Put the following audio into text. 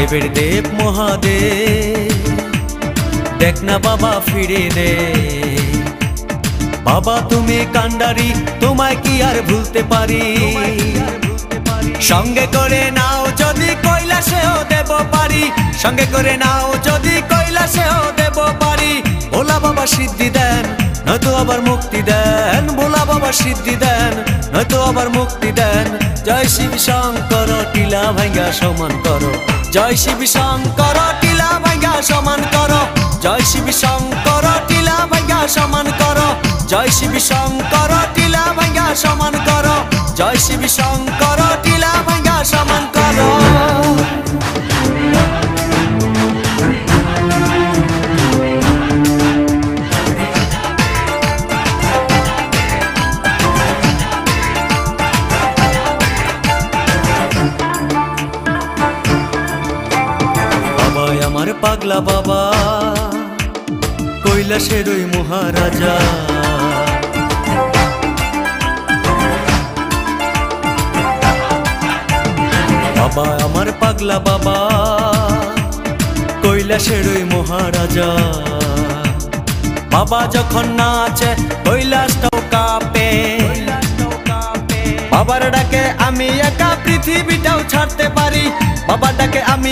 দেবের দেব মহাদেব দেখ না বাবা ফিরে দে। বাবা তুমি কান্ডারি, তোমায় কি আর ভুলতে পারি। সঙ্গে করে নাও যদি কৈলাসেও দেব পারি, সঙ্গে করে নাও যদি কৈলাসেও দেব পারি। ভোলা বাবা সিদ্ধি দেন নয়তো আবার মুক্তি দেন, ভোলা বাবা সিদ্ধি দেন নয়তো আবার মুক্তি দেন। জয় শিব শঙ্কর টিলা ভাঙ্গা সমান করো, জয় শিব শঙ্কর টিলা ভাঙ্গা সমান করো, জয় শিব শঙ্কর টিলা ভাঙ্গা সমান করো, জয় শিব শঙ্কর টিলা ভাঙ্গা সমান করো, জয় শিব শঙ্কর টিলা ভাঙ্গা সমান করো। আমার পাগলা বাবা কৈলাসের ওই মহারাজা। বাবা আমার পাগলা বাবা কৈলাসের ওই মহারাজা। বাবা যখন নাচে কৈলাসটাও কাঁপে, বাবার ডাকে আমি একা পৃথিবীটাও ছাড়তে পারি, বাবার ডাকে আমি